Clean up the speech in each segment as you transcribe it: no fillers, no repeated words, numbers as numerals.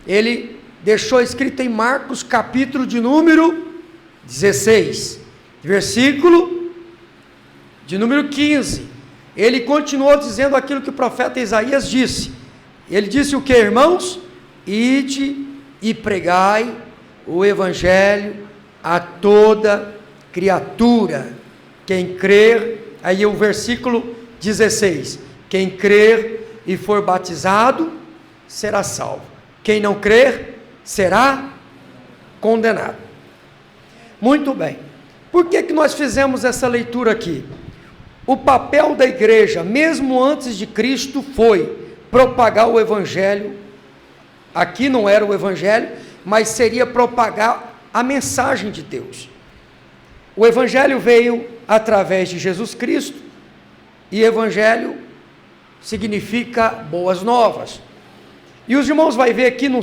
ele deixou escrito em Marcos, capítulo de número 16, versículo de número 15. Ele continuou dizendo aquilo que o profeta Isaías disse. Ele disse o que, irmãos? Ide e pregai o evangelho a toda criatura. Quem crer, aí o versículo 16, quem crer e for batizado, será salvo. Quem não crer, será condenado. Muito bem. Por que nós fizemos essa leitura aqui? O papel da igreja, mesmo antes de Cristo, foi propagar o evangelho. Aqui não era o evangelho, mas seria propagar a mensagem de Deus. O evangelho veio através de Jesus Cristo, e evangelho significa boas novas. E os irmãos vão ver aqui no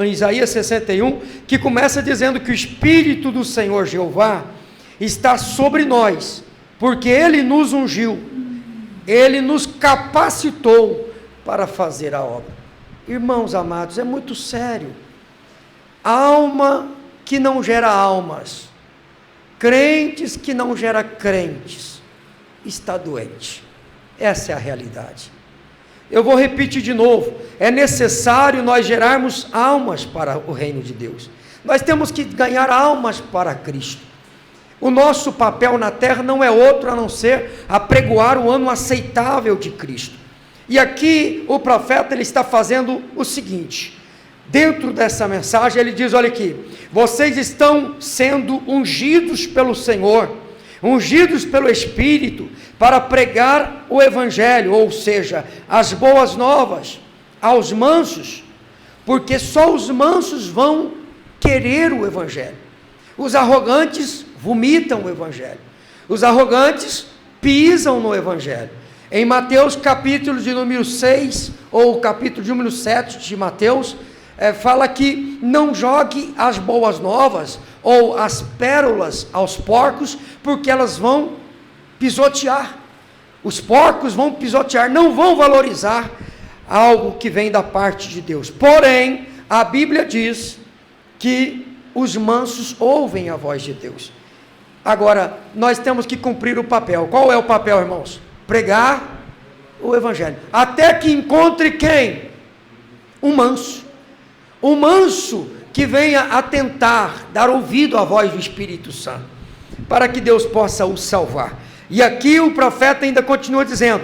Isaías 61, que começa dizendo que o Espírito do Senhor Jeová está sobre nós, porque Ele nos ungiu, Ele nos capacitou para fazer a obra. Irmãos amados, é muito sério. Alma que não gera almas, crentes que não gera crentes, está doente. Essa é a realidade. Eu vou repetir de novo, é necessário nós gerarmos almas para o reino de Deus. Nós temos que ganhar almas para Cristo. O nosso papel na terra não é outro a não ser apregoar o ano aceitável de Cristo. E aqui o profeta ele está fazendo o seguinte, dentro dessa mensagem ele diz, olha aqui, vocês estão sendo ungidos pelo Senhor, ungidos pelo Espírito, para pregar o Evangelho, ou seja, as boas novas, aos mansos, porque só os mansos vão querer o Evangelho. Os arrogantes vomitam o Evangelho, os arrogantes pisam no Evangelho. Em Mateus capítulo de número 6, ou capítulo de número 7 de Mateus, fala que não jogue as boas novas, ou as pérolas aos porcos, porque elas vão pisotear. Os porcos vão pisotear, não vão valorizar algo que vem da parte de Deus. Porém, a Bíblia diz que os mansos ouvem a voz de Deus. Agora, nós temos que cumprir o papel. Qual é o papel, irmãos? Pregar o Evangelho. Até que encontre quem? Um manso. Um manso que venha atentar, dar ouvido à voz do Espírito Santo, para que Deus possa o salvar. E aqui o profeta ainda continua dizendo,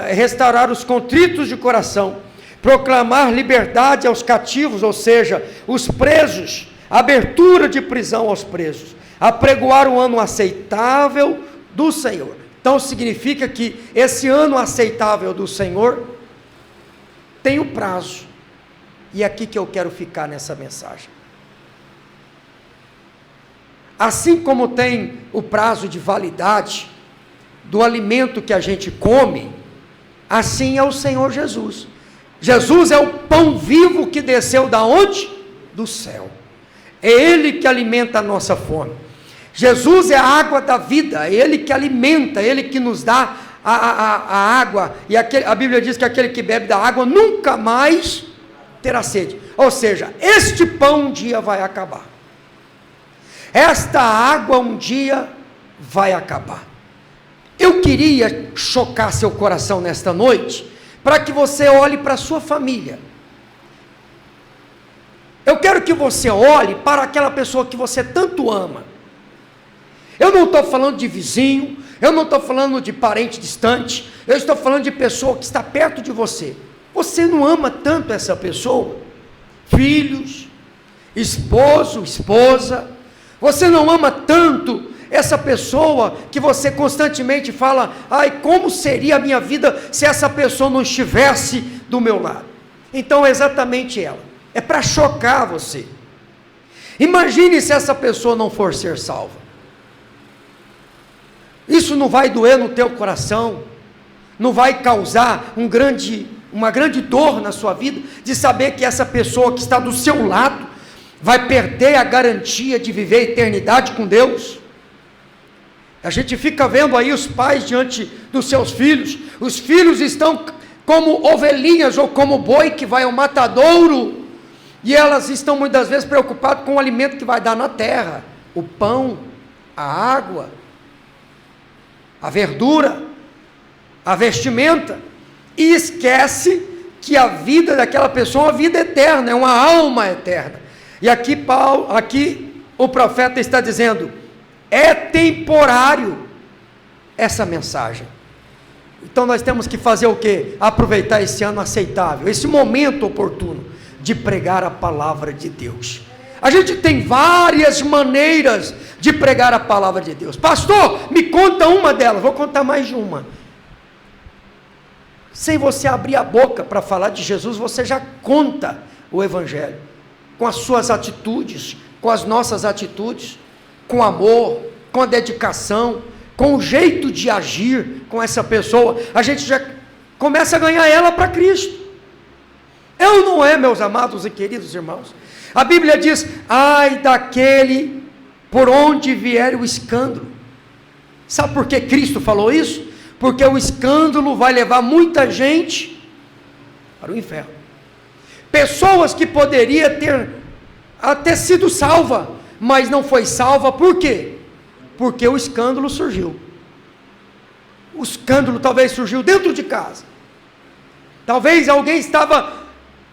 restaurar os contritos de coração, proclamar liberdade aos cativos, ou seja, os presos, abertura de prisão aos presos, apregoar o ano aceitável do Senhor. Então significa que esse ano aceitável do Senhor tem um prazo. E é aqui que eu quero ficar nessa mensagem. Assim como tem o prazo de validade do alimento que a gente come, assim é o Senhor Jesus. Jesus é o pão vivo que desceu da onde? Do céu. É Ele que alimenta a nossa fome. Jesus é a água da vida, é Ele que alimenta, é Ele que nos dá a água. E a Bíblia diz que aquele que bebe da água nunca mais terá sede. Ou seja, este pão um dia vai acabar. Esta água um dia vai acabar. Eu queria chocar seu coração nesta noite, para que você olhe para a sua família. Eu quero que você olhe para aquela pessoa que você tanto ama. Eu não estou falando de vizinho, eu não estou falando de parente distante, eu estou falando de pessoa que está perto de você. Você não ama tanto essa pessoa? Filhos, esposo, esposa, você não ama tanto essa pessoa que você constantemente fala, ai, como seria a minha vida se essa pessoa não estivesse do meu lado? Então é exatamente ela, é para chocar você. Imagine se essa pessoa não for ser salva. Isso não vai doer no teu coração, não vai causar uma grande dor na sua vida, de saber que essa pessoa que está do seu lado, vai perder a garantia de viver a eternidade com Deus? A gente fica vendo aí os pais diante dos seus filhos, os filhos estão como ovelhinhas ou como boi que vai ao matadouro, e elas estão muitas vezes preocupadas com o alimento que vai dar na terra, o pão, a água, a verdura, a vestimenta, e esquece que a vida daquela pessoa é uma vida eterna, é uma alma eterna. E aqui o profeta está dizendo, é temporário essa mensagem. Então nós temos que fazer o quê? Aproveitar esse ano aceitável, esse momento oportuno de pregar a palavra de Deus. A gente tem várias maneiras de pregar a palavra de Deus. Pastor, me conta uma delas. Vou contar mais de uma. Sem você abrir a boca para falar de Jesus, você já conta o Evangelho, com as suas atitudes, com as nossas atitudes, com amor, com a dedicação, com o jeito de agir com essa pessoa, a gente já começa a ganhar ela para Cristo. É ou não é, meus amados e queridos irmãos? A Bíblia diz, ai daquele por onde vier o escândalo. Sabe por que Cristo falou isso? Porque o escândalo vai levar muita gente para o inferno. Pessoas que poderiam ter até sido salva, mas não foi salva, por quê? Porque o escândalo surgiu. O escândalo talvez surgiu dentro de casa. Talvez alguém estava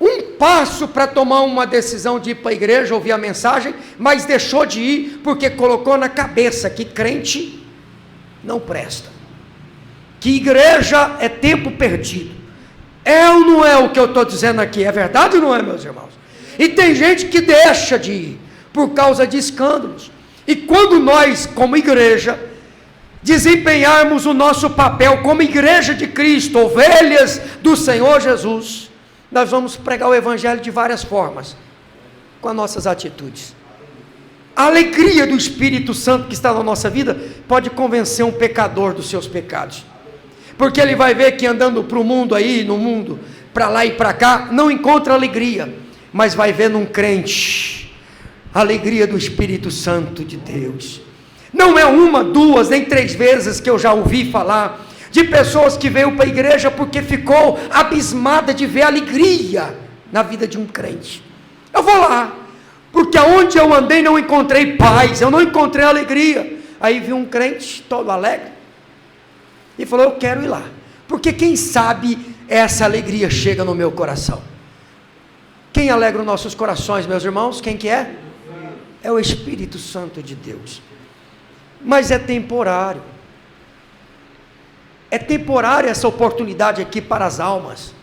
um passo para tomar uma decisão de ir para a igreja, ouvir a mensagem, mas deixou de ir porque colocou na cabeça que crente não presta, que igreja é tempo perdido. É ou não é o que eu estou dizendo aqui? É verdade ou não é, meus irmãos? E tem gente que deixa de ir por causa de escândalos. E quando nós, como igreja, desempenharmos o nosso papel como igreja de Cristo, ovelhas do Senhor Jesus, nós vamos pregar o Evangelho de várias formas, com as nossas atitudes. A alegria do Espírito Santo que está na nossa vida pode convencer um pecador dos seus pecados, porque ele vai ver que andando para o mundo aí, no mundo, para lá e para cá, não encontra alegria, mas vai ver num crente a alegria do Espírito Santo de Deus. Não é uma, duas, nem três vezes que eu já ouvi falar de pessoas que veio para a igreja porque ficou abismada de ver alegria na vida de um crente. Eu vou lá, porque aonde eu andei não encontrei paz, eu não encontrei alegria. Aí vi um crente todo alegre e falou, eu quero ir lá, porque quem sabe essa alegria chega no meu coração. Quem alegra os nossos corações, meus irmãos? Quem que é? É o Espírito Santo de Deus. Mas é temporário. É temporária essa oportunidade aqui para as almas,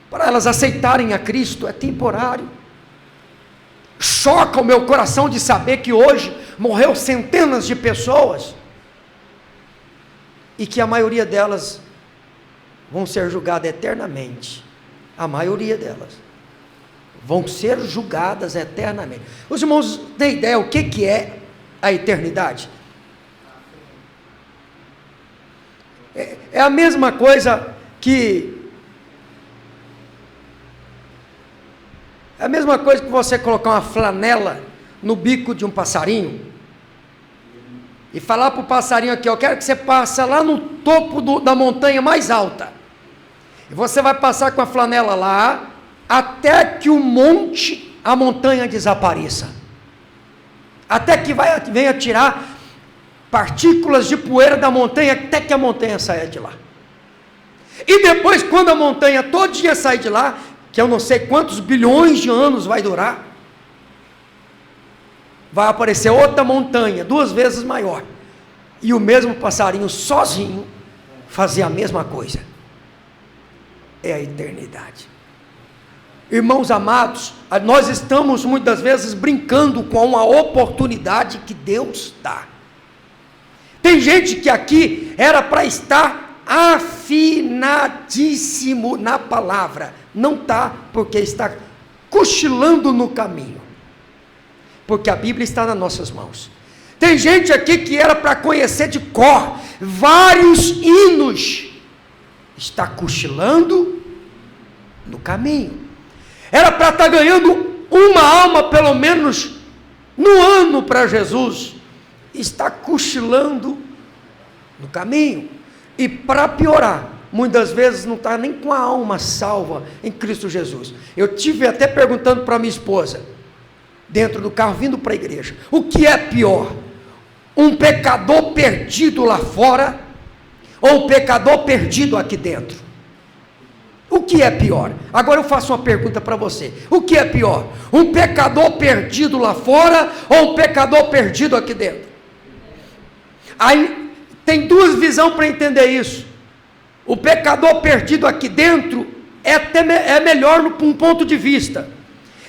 para elas aceitarem a Cristo, é temporário. Choca o meu coração de saber que hoje morreu centenas de pessoas, e que a maioria delas vão ser julgadas eternamente. A maioria delas vão ser julgadas eternamente. Os irmãos têm ideia o que é a eternidade? É a mesma coisa que você colocar uma flanela no bico de um passarinho e falar para o passarinho aqui, eu quero que você passe lá no topo da montanha mais alta, e você vai passar com a flanela lá até que a montanha desapareça, até que venha tirar partículas de poeira da montanha, até que a montanha saia de lá. E depois, quando a montanha todinha sair de lá, que eu não sei quantos bilhões de anos vai durar, vai aparecer outra montanha, 2 vezes maior, e o mesmo passarinho sozinho fazer a mesma coisa. É a eternidade. Irmãos amados, nós estamos muitas vezes brincando com a oportunidade que Deus dá. Tem gente que aqui era para estar afinadíssimo na palavra, não está, porque está cochilando no caminho, porque a Bíblia está nas nossas mãos. Tem gente aqui que era para conhecer de cor vários hinos, está cochilando no caminho. Era para estar ganhando uma alma pelo menos no ano para Jesus, está cochilando no caminho. E para piorar, muitas vezes não está nem com a alma salva em Cristo Jesus. Eu tive até perguntando para minha esposa, dentro do carro, vindo para a igreja, o que é pior? Um pecador perdido lá fora, ou um pecador perdido aqui dentro? O que é pior? Agora eu faço uma pergunta para você, o que é pior? Um pecador perdido lá fora, ou um pecador perdido aqui dentro? Aí, tem duas visões para entender isso. O pecador perdido aqui dentro é melhor por um ponto de vista,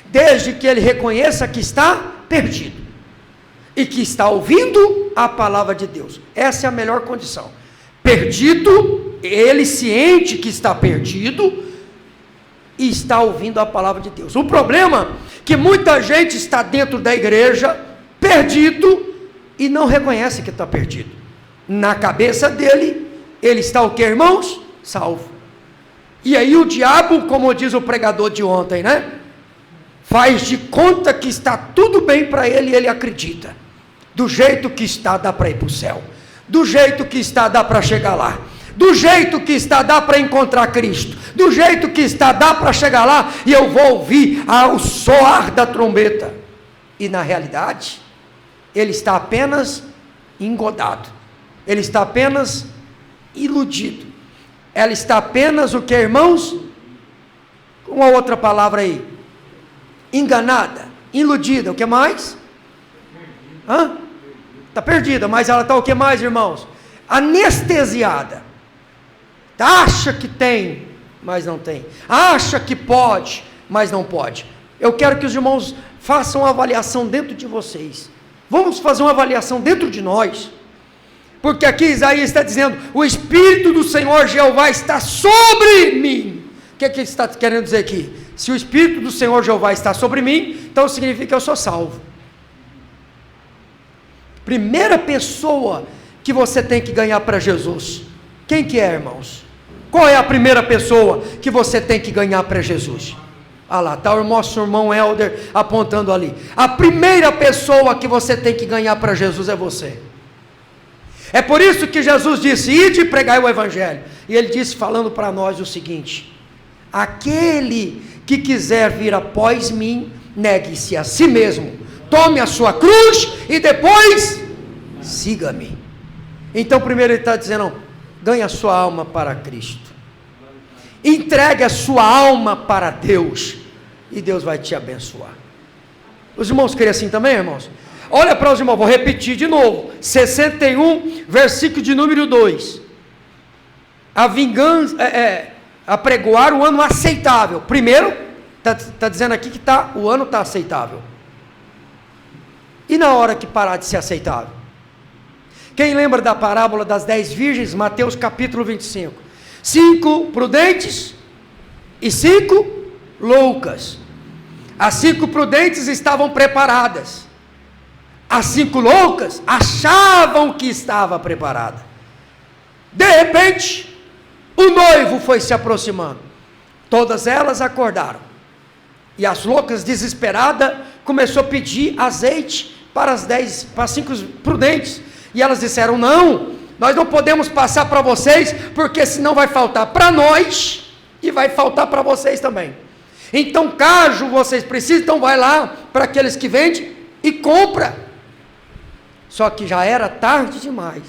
desde que ele reconheça que está perdido e que está ouvindo a palavra de Deus. Essa é a melhor condição. Perdido, ele ciente que está perdido e está ouvindo a palavra de Deus. O problema é que muita gente está dentro da igreja perdido e não reconhece que está perdido. Na cabeça dele, ele está o que, irmãos? Salvo. E aí o diabo, como diz o pregador de ontem, né? Faz de conta que está tudo bem para ele e ele acredita. Do jeito que está, dá para ir para o céu. Do jeito que está, dá para chegar lá. Do jeito que está, dá para encontrar Cristo. Do jeito que está, dá para chegar lá e eu vou ouvir o soar da trombeta. E na realidade, ele está apenas engodado. Ele está apenas iludido. Ela está apenas o que, irmãos? Uma outra palavra aí. Enganada, iludida, o que mais? Está perdida, mas ela está o que mais, irmãos? Anestesiada. Acha que tem, mas não tem. Acha que pode, mas não pode. Eu quero que os irmãos façam uma avaliação dentro de vocês. Vamos fazer uma avaliação dentro de nós. Porque aqui Isaías está dizendo, o Espírito do Senhor Jeová está sobre mim. O que ele está querendo dizer aqui? Se o Espírito do Senhor Jeová está sobre mim, então significa que eu sou salvo. Primeira pessoa que você tem que ganhar para Jesus. Quem que é, irmãos? Qual é a primeira pessoa que você tem que ganhar para Jesus? Ah lá, está o nosso irmão Helder apontando ali. A primeira pessoa que você tem que ganhar para Jesus é você. É por isso que Jesus disse, ide e pregai o Evangelho. E ele disse, falando para nós o seguinte, aquele que quiser vir após mim, negue-se a si mesmo, tome a sua cruz e depois siga-me. Então primeiro ele está dizendo, ganhe a sua alma para Cristo, entregue a sua alma para Deus, e Deus vai te abençoar. Os irmãos querem assim também, irmãos? Olha para os irmãos, vou repetir de novo, 61, versículo de número 2, a vingança, apregoar o ano aceitável. Primeiro, está dizendo aqui que o ano está aceitável, e na hora que parar de ser aceitável? Quem lembra da parábola das 10 virgens, Mateus capítulo 25, 5 prudentes e 5 loucas. As 5 prudentes estavam preparadas, as 5 loucas achavam que estava preparada. De repente, o noivo foi se aproximando, todas elas acordaram, e as loucas, desesperadas, começou a pedir azeite para as 5 prudentes, e elas disseram, não, nós não podemos passar para vocês, porque senão vai faltar para nós, e vai faltar para vocês também. Então, caso vocês precisem, então vai lá para aqueles que vendem e compra. Só que já era tarde demais.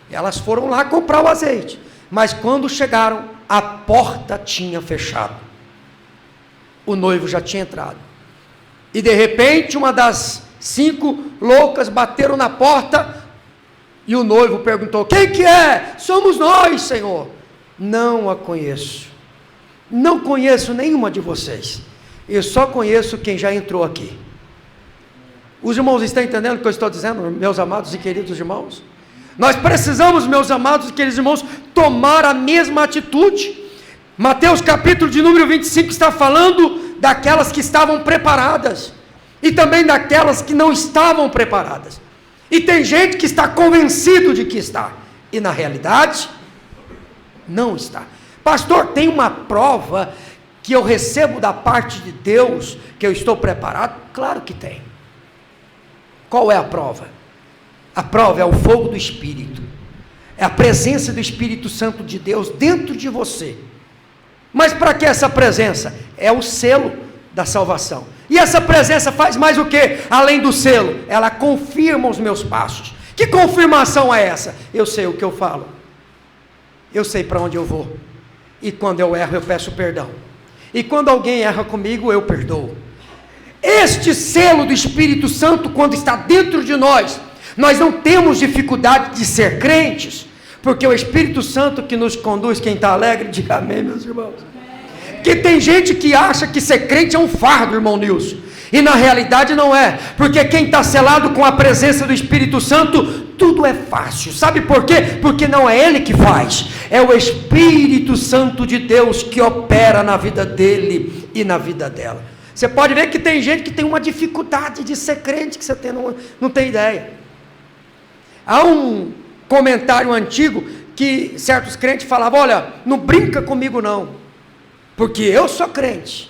Elas foram lá comprar o azeite, mas quando chegaram, a porta tinha fechado. O noivo já tinha entrado. E de repente, uma das 5 loucas bateram na porta, e o noivo perguntou, quem que é? Somos nós, Senhor. Não a conheço. Não conheço nenhuma de vocês. Eu só conheço quem já entrou aqui. Os irmãos estão entendendo o que eu estou dizendo, meus amados e queridos irmãos? Nós precisamos, meus amados e queridos irmãos, tomar a mesma atitude. Mateus capítulo de número 25 está falando daquelas que estavam preparadas, e também daquelas que não estavam preparadas. E tem gente que está convencido de que está, e na realidade, não está. Pastor, tem uma prova que eu recebo da parte de Deus, que eu estou preparado? Claro que tem. Qual é a prova? A prova é o fogo do Espírito, É a presença do Espírito Santo de Deus dentro de você. Mas para que essa presença? É o selo da salvação. E essa presença faz mais o que? Além do selo, ela confirma os meus passos. Que confirmação é essa? Eu sei o que eu falo. Eu sei para onde eu vou. E quando eu erro, eu peço perdão. E quando alguém erra comigo, eu perdoo. Este selo do Espírito Santo, quando está dentro de nós, nós não temos dificuldade de ser crentes, porque o Espírito Santo que nos conduz. Quem está alegre, diga amém, meus irmãos. Porque tem gente que acha que ser crente é um fardo, irmão Nilson, e na realidade não é, porque quem está selado com a presença do Espírito Santo, tudo é fácil. Sabe por quê? Porque não é ele que faz, é o Espírito Santo de Deus que opera na vida dele e na vida dela. Você pode ver que tem gente que tem uma dificuldade de ser crente, que você não tem ideia. Há um comentário antigo que certos crentes falavam: olha, não brinca comigo não, porque eu sou crente,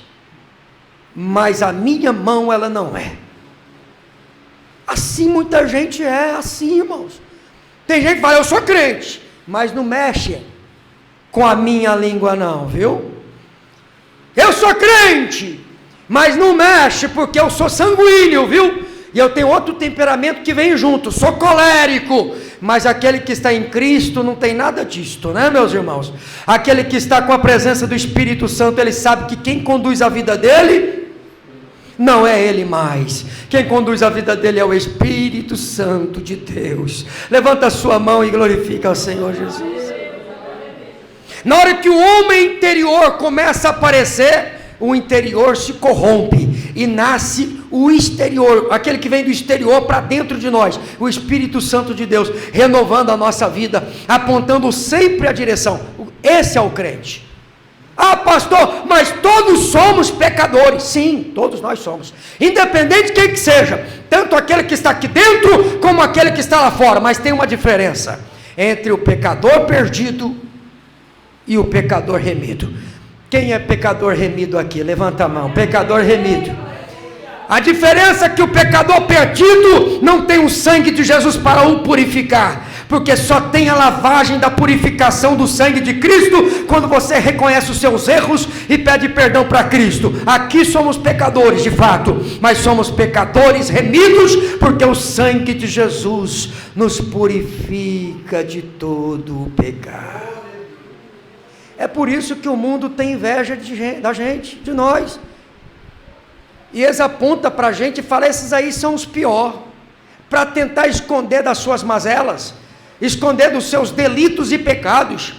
mas a minha mão ela não é. Assim muita gente é, assim, irmãos. Tem gente que fala: eu sou crente, mas não mexe com a minha língua não, viu? Eu sou crente, mas não mexe porque eu sou sanguíneo, viu? E eu tenho outro temperamento que vem junto, sou colérico. Mas aquele que está em Cristo não tem nada disto, né, meus irmãos? Aquele que está com a presença do Espírito Santo, ele sabe que quem conduz a vida dele não é ele mais. Quem conduz a vida dele é o Espírito Santo de Deus. Levanta a sua mão e glorifica ao Senhor Jesus. Na hora que o homem interior começa a aparecer, o interior se corrompe e nasce o exterior, aquele que vem do exterior para dentro de nós, o Espírito Santo de Deus, renovando a nossa vida, apontando sempre a direção. Esse é o crente. Ah, pastor, mas todos somos pecadores. Sim, todos nós somos, independente de quem que seja, tanto aquele que está aqui dentro, como aquele que está lá fora. Mas tem uma diferença entre o pecador perdido e o pecador remido. Quem é pecador remido aqui? Levanta a mão. Pecador remido. A diferença é que o pecador perdido não tem o sangue de Jesus para o purificar, porque só tem a lavagem da purificação do sangue de Cristo quando você reconhece os seus erros e pede perdão para Cristo. Aqui somos pecadores de fato, mas somos pecadores remidos, porque o sangue de Jesus nos purifica de todo o pecado. É por isso que o mundo tem inveja da gente, de nós. E eles apontam para a gente e falam: esses aí são os piores, para tentar esconder das suas mazelas, esconder dos seus delitos e pecados.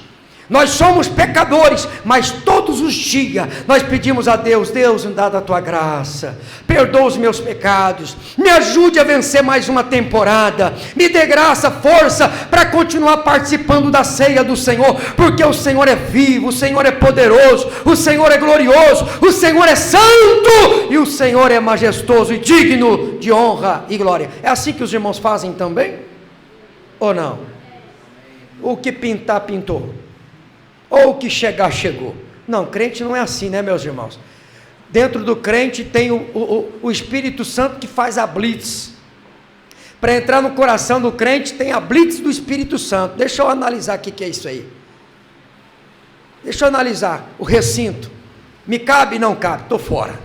Nós somos pecadores, mas todos os dias nós pedimos a Deus: Deus, me dá da tua graça, perdoa os meus pecados, me ajude a vencer mais uma temporada, me dê graça, força para continuar participando da ceia do Senhor, porque o Senhor é vivo, o Senhor é poderoso, o Senhor é glorioso, o Senhor é santo e o Senhor é majestoso e digno de honra e glória. É assim que os irmãos fazem também? Ou não? O que pintar, pintou. Ou o que chegar, chegou. Não, crente não é assim, né, meus irmãos? Dentro do crente tem o Espírito Santo que faz a blitz. Para entrar no coração do crente tem a blitz do Espírito Santo. Deixa eu analisar o que é isso aí. Deixa eu analisar o recinto. Me cabe? Não cabe, estou fora.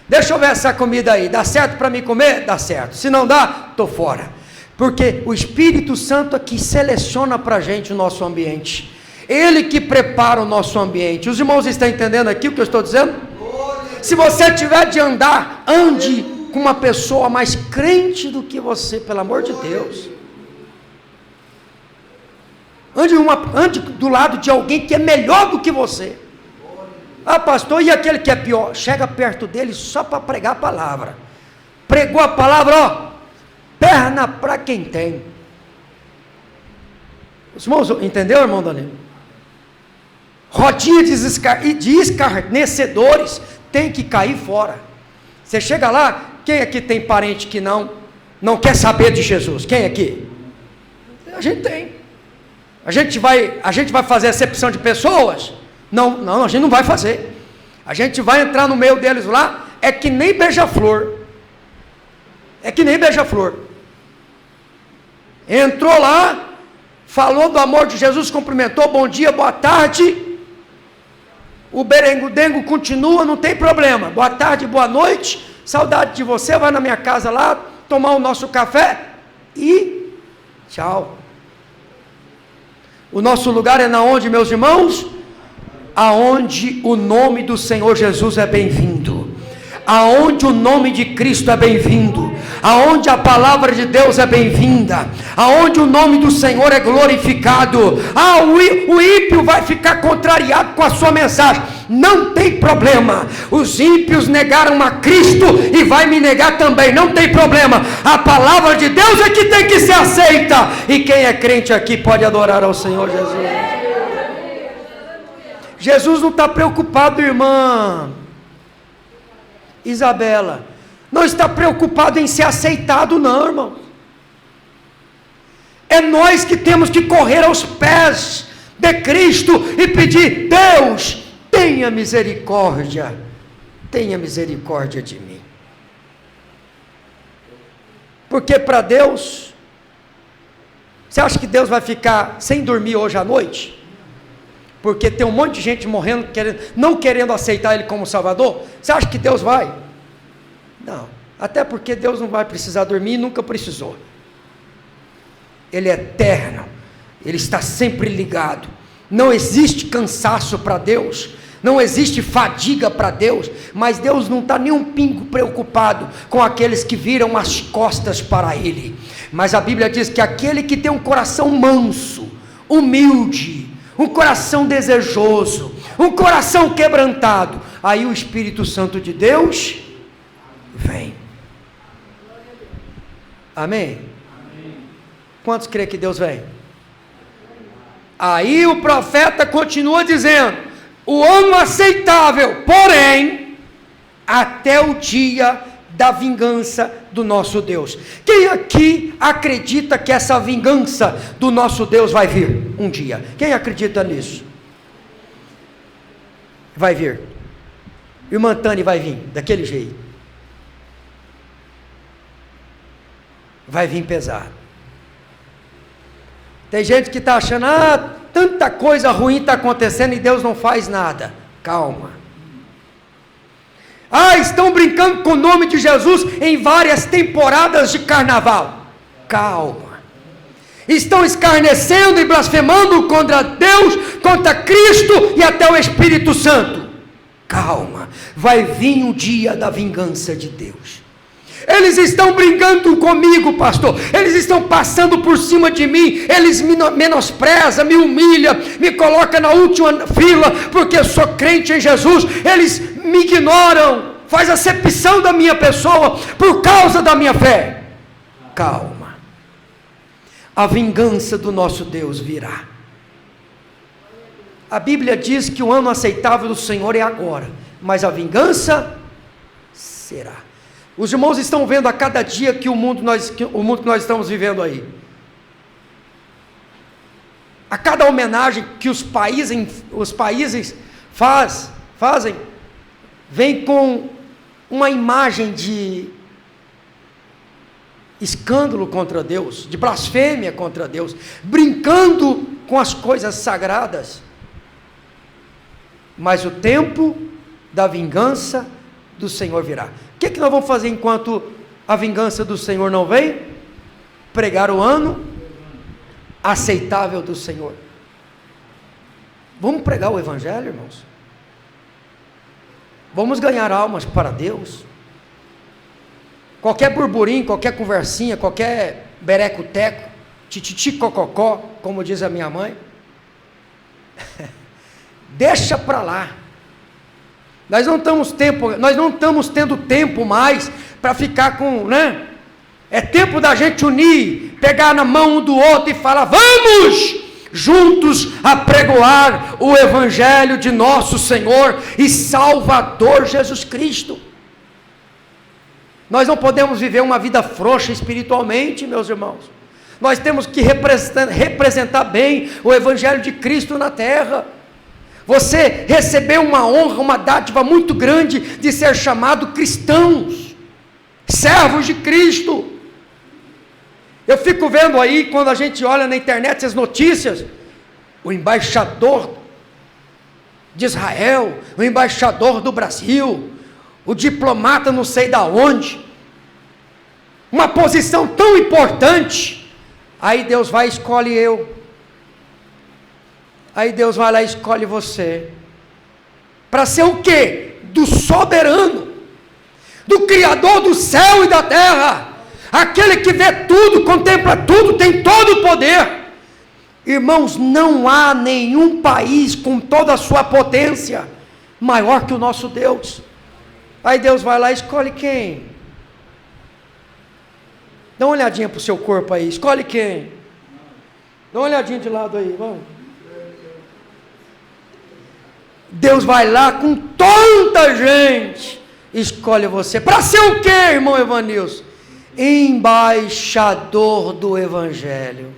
Deixa eu ver essa comida aí. Dá certo para mim comer? Dá certo. Se não dá, estou fora. Porque o Espírito Santo aqui seleciona para a gente o nosso ambiente. Ele que prepara o nosso ambiente. Os irmãos estão entendendo aqui o que eu estou dizendo? Se você tiver de andar, ande com uma pessoa mais crente do que você, pelo amor de Deus. Ande do lado de alguém que é melhor do que você. Ah, pastor, e aquele que é pior? Chega perto dele só para pregar a palavra. Pregou a palavra, ó, perna para quem tem. Os irmãos, entendeu, irmão Danilo? Rodinha de escarnecedores tem que cair fora. Você chega lá, quem aqui tem parente que não quer saber de Jesus? Quem aqui? A gente tem. A gente vai fazer acepção de pessoas? Não, a gente não vai fazer. A gente vai entrar no meio deles lá, é que nem beija-flor. É que nem beija-flor. Entrou lá, falou do amor de Jesus, cumprimentou, bom dia, boa tarde, o berengo-dengo continua, não tem problema, boa tarde, boa noite, saudade de você, vai na minha casa lá, tomar o nosso café, e tchau. O nosso lugar é na onde, meus irmãos? Aonde o nome do Senhor Jesus é bem-vindo, aonde o nome de Cristo é bem-vindo, aonde a palavra de Deus é bem-vinda, aonde o nome do Senhor é glorificado. O ímpio vai ficar contrariado com a sua mensagem, não tem problema, os ímpios negaram a Cristo e vai me negar também, não tem problema, a palavra de Deus é que tem que ser aceita, e quem é crente aqui pode adorar ao Senhor Jesus. Jesus não está preocupado, irmã Isabela, não está preocupado em ser aceitado, não, irmão. É nós que temos que correr aos pés de Cristo e pedir: Deus, tenha misericórdia de mim. Porque para Deus, você acha que Deus vai ficar sem dormir hoje à noite? Porque tem um monte de gente morrendo, não querendo aceitar Ele como Salvador? Você acha que Deus vai? Não, até porque Deus não vai precisar dormir e nunca precisou. Ele é eterno, Ele está sempre ligado, não existe cansaço para Deus, não existe fadiga para Deus, mas Deus não está nem um pingo preocupado com aqueles que viram as costas para Ele. Mas a Bíblia diz que aquele que tem um coração manso, humilde, um coração desejoso, um coração quebrantado, aí o Espírito Santo de Deus vem. Amém? Quantos creem que Deus vem? Aí o profeta continua dizendo: o ano aceitável, porém, até o dia da vingança do nosso Deus. Quem aqui acredita que essa vingança do nosso Deus vai vir um dia? Quem acredita nisso? Vai vir. Irmã Tânia vai vir, daquele jeito. Vai vir pesado. Tem gente que está achando: tanta coisa ruim está acontecendo e Deus não faz nada. Calma. Estão brincando com o nome de Jesus em várias temporadas de carnaval. Calma. Estão escarnecendo e blasfemando contra Deus, contra Cristo e até o Espírito Santo. Calma. Vai vir o dia da vingança de Deus. Eles estão brincando comigo, pastor, eles estão passando por cima de mim, eles me menosprezam, me humilham, me colocam na última fila, porque eu sou crente em Jesus, eles me ignoram, faz acepção da minha pessoa, por causa da minha fé. Calma, a vingança do nosso Deus virá. A Bíblia diz que o ano aceitável do Senhor é agora, mas a vingança será. Os irmãos estão vendo a cada dia que o mundo que nós estamos vivendo aí. A cada homenagem que os países fazem, vem com uma imagem de escândalo contra Deus, de blasfêmia contra Deus, brincando com as coisas sagradas. Mas o tempo da vingança do Senhor virá. O que nós vamos fazer enquanto a vingança do Senhor não vem? Pregar o ano aceitável do Senhor. Vamos pregar o Evangelho, irmãos? Vamos ganhar almas para Deus? Qualquer burburinho, qualquer conversinha, qualquer bereco-teco, tititi cococó, como diz a minha mãe, deixa para lá. Nós não estamos tendo tempo mais para ficar com, é tempo da gente unir, pegar na mão um do outro e falar: vamos juntos apregoar o Evangelho de nosso Senhor e Salvador Jesus Cristo. Nós não podemos viver uma vida frouxa espiritualmente, meus irmãos. Nós temos que representar bem o Evangelho de Cristo na terra. Você recebeu uma honra, uma dádiva muito grande de ser chamado cristãos, servos de Cristo. Eu fico vendo aí, quando a gente olha na internet as notícias, o embaixador de Israel, o embaixador do Brasil, o diplomata não sei da onde, uma posição tão importante, aí Deus vai e escolhe eu, aí Deus vai lá e escolhe você, para ser o quê? Do soberano, do Criador do céu e da terra, aquele que vê tudo, contempla tudo, tem todo o poder. Irmãos, não há nenhum país com toda a sua potência maior que o nosso Deus. Aí Deus vai lá e escolhe quem? Dá uma olhadinha para o seu corpo aí, escolhe quem? Dá uma olhadinha de lado aí, vamos. Deus vai lá com tanta gente, escolhe você, para ser o quê, irmão Evanilson? Embaixador do Evangelho.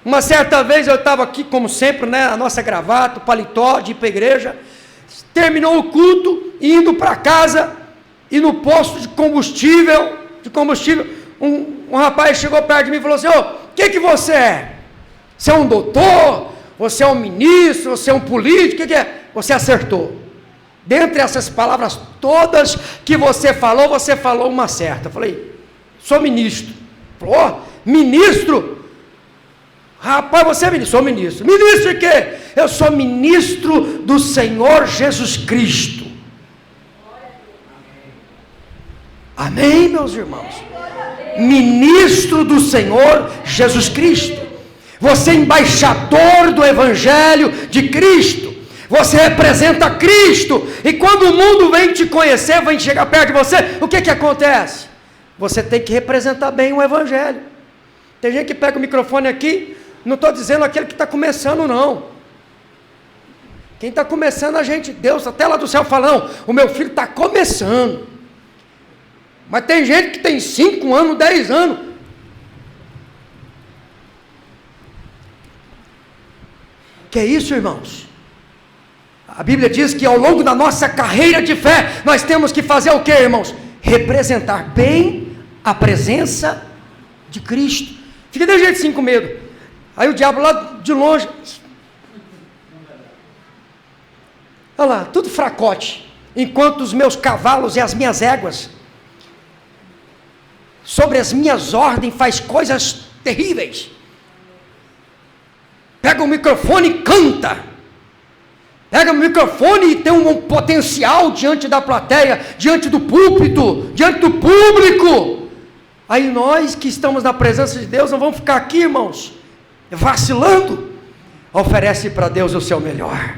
Uma certa vez eu estava aqui, como sempre, né, a nossa gravata, o paletó, de ir para a igreja, terminou o culto, indo para casa, e no posto de combustível, um rapaz chegou perto de mim e falou assim: ô, o que você é? Você é um doutor? Você é um ministro? Você é um político? O que é? Você acertou. Dentre essas palavras todas que você falou uma certa. Eu falei: sou ministro. Falou: ministro? Rapaz, você é ministro? Sou ministro. Ministro de quê? Eu sou ministro do Senhor Jesus Cristo. Amém, meus irmãos? Ministro do Senhor Jesus Cristo. Você é embaixador do Evangelho de Cristo. Você representa Cristo. E quando o mundo vem te conhecer, vem chegar perto de você, o que acontece? Você tem que representar bem o Evangelho. Tem gente que pega o microfone aqui, não estou dizendo aquele que está começando, não. Quem está começando, a gente, Deus até lá do céu fala: não, o meu filho está começando. Mas tem gente que tem 5 anos, 10 anos. Que é isso, irmãos? A Bíblia diz que ao longo da nossa carreira de fé, nós temos que fazer o que, irmãos? Representar bem a presença de Cristo. Fica de jeito assim com medo. Aí o diabo lá de longe, olha lá, tudo fracote, enquanto os meus cavalos e as minhas éguas, sobre as minhas ordens, faz coisas terríveis. Pega o microfone e canta. Pega o microfone e tem um potencial diante da plateia, diante do púlpito, diante do público. Aí nós que estamos na presença de Deus, não vamos ficar aqui, irmãos, vacilando. Oferece para Deus o seu melhor.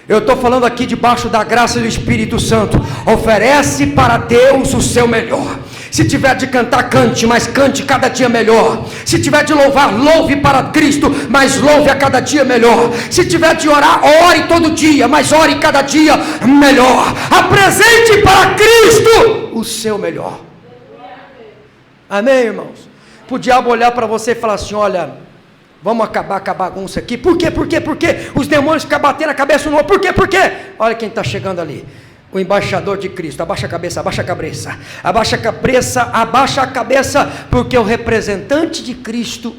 Eu estou falando aqui debaixo da graça do Espírito Santo. Oferece para Deus o seu melhor. Se tiver de cantar, cante, mas cante cada dia melhor. Se tiver de louvar, louve para Cristo, mas louve a cada dia melhor. Se tiver de orar, ore todo dia, mas ore cada dia melhor. Apresente para Cristo o seu melhor. Amém, irmãos? Para o diabo olhar para você e falar assim: olha, vamos acabar com a bagunça aqui. Por quê? Os demônios ficam batendo a cabeça no outro. Por quê? Olha quem está chegando ali. O embaixador de Cristo. Abaixa a cabeça, abaixa a cabeça. Abaixa a cabeça, abaixa a cabeça. Porque o representante de Cristo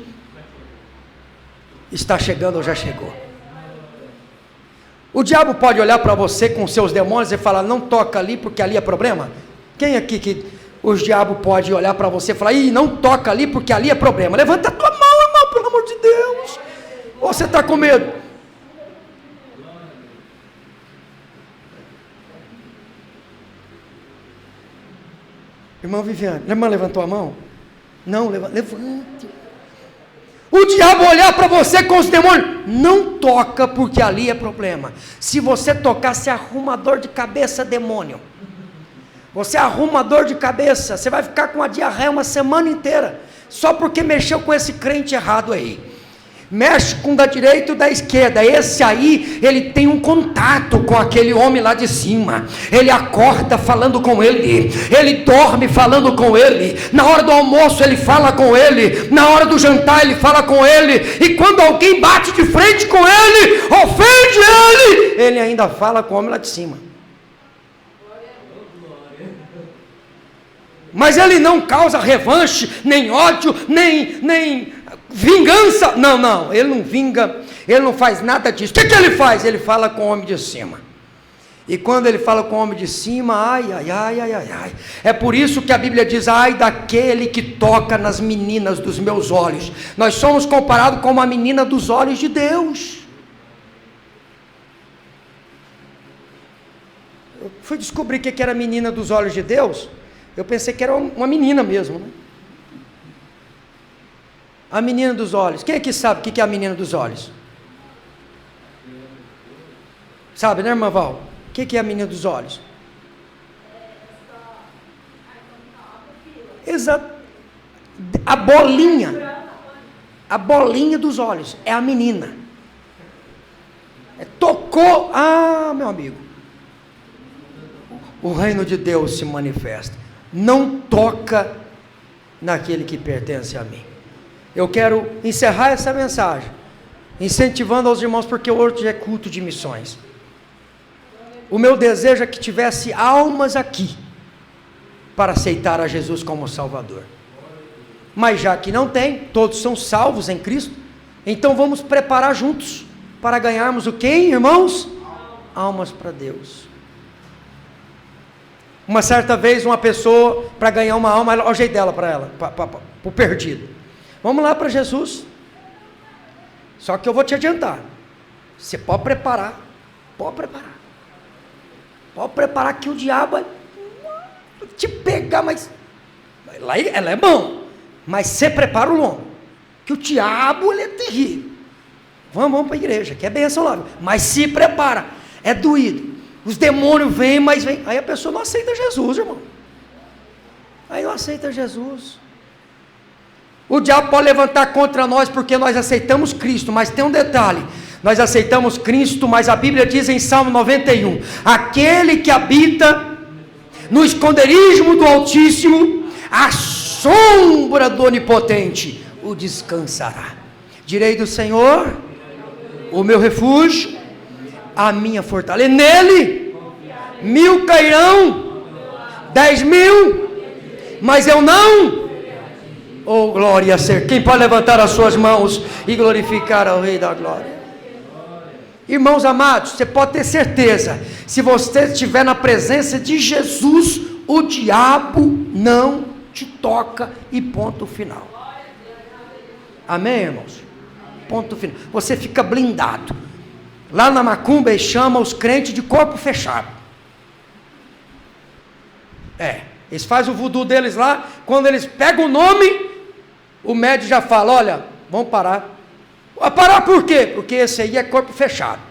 está chegando ou já chegou. O diabo pode olhar para você com seus demônios e falar: não toca ali porque ali é problema. Quem aqui que os diabos pode olhar para você e falar: ih, não toca ali porque ali é problema? Levanta a tua mão, irmão, pelo amor de Deus. Ou você está com medo? Irmã Viviane, a irmã levantou a mão? Não, levante. O diabo olhar para você com os demônios: não toca porque ali é problema. Se você tocar, você arruma dor de cabeça, demônio. Você arruma dor de cabeça, você vai ficar com a diarreia uma semana inteira, só porque mexeu com esse crente errado aí. Mexe com o da direita e o da esquerda. Esse aí, ele tem um contato com aquele homem lá de cima. Ele acorda falando com ele, ele dorme falando com ele, na hora do almoço ele fala com ele, na hora do jantar ele fala com ele, e quando alguém bate de frente com ele, ofende ele ainda fala com o homem lá de cima. Mas ele não causa revanche, nem ódio, nem vingança. Não, ele não vinga, ele não faz nada disso. O que ele faz? Ele fala com o homem de cima. E quando ele fala com o homem de cima, ai. É por isso que a Bíblia diz, ai daquele que toca nas meninas dos meus olhos. Nós somos comparados com uma menina dos olhos de Deus. Eu fui descobrir o que era a menina dos olhos de Deus. Eu pensei que era uma menina mesmo, né? A menina dos olhos. Quem aqui sabe o que é a menina dos olhos? Sabe, né, irmã Val? O que é a menina dos olhos? Exato. A bolinha dos olhos é a menina. Tocou, meu amigo. O reino de Deus se manifesta. Não toca naquele que pertence a mim. Eu quero encerrar essa mensagem, incentivando aos irmãos, porque hoje é culto de missões. O meu desejo é que tivesse almas aqui, para aceitar a Jesus como Salvador. Mas já que não tem, todos são salvos em Cristo, então vamos preparar juntos, para ganharmos o quê, irmãos? Almas para Deus. Uma certa vez, uma pessoa, para ganhar uma alma, olha o jeito dela para ela, para o perdido. Vamos lá para Jesus. Só que eu vou te adiantar. Você pode preparar. Pode preparar que o diabo vai te pegar, mas ela é bom. Mas você prepara o lombo. Que o diabo, ele é terrível. Vamos para a igreja, que é bênção lá. Mas se prepara. É doído. Os demônios vêm, mas vêm. Aí a pessoa não aceita Jesus, irmão. Aí não aceita Jesus. O diabo pode levantar contra nós porque nós aceitamos Cristo, mas tem um detalhe. Nós aceitamos Cristo, mas a Bíblia diz em Salmo 91, aquele que habita no esconderijo do Altíssimo, a sombra do Onipotente o descansará. Direi do Senhor, o meu refúgio, a minha fortaleza. Nele 1.000 cairão, 10.000, mas eu não. Oh, glória a ser. Quem pode levantar as suas mãos e glorificar ao Rei da Glória? Irmãos amados, você pode ter certeza, se você estiver na presença de Jesus, o diabo não te toca e ponto final. Amém, irmãos? Ponto final. Você fica blindado. Lá na macumba eles chamam os crentes de corpo fechado. Eles fazem o voodoo deles lá, quando eles pegam o nome, o médico já fala, olha, vamos parar. Vai parar por quê? Porque esse aí é corpo fechado.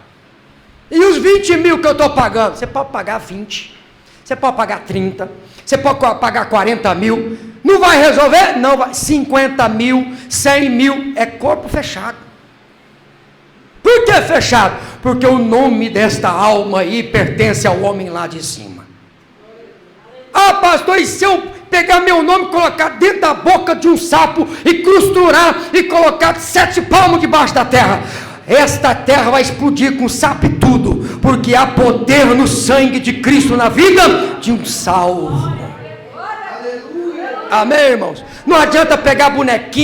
E os 20.000 que eu estou pagando? Você pode pagar 20, você pode pagar 30, você pode pagar 40.000, não vai resolver? Não vai. 50.000, 100.000, é corpo fechado. Por que fechado? Porque o nome desta alma aí pertence ao homem lá de cima. Pastor, e se eu pegar meu nome e colocar dentro da boca de um sapo e costurar e colocar 7 palmos debaixo da terra, esta terra vai explodir com sapo e tudo, porque há poder no sangue de Cristo na vida de um salvo. Amém, irmãos? Não adianta pegar bonequinho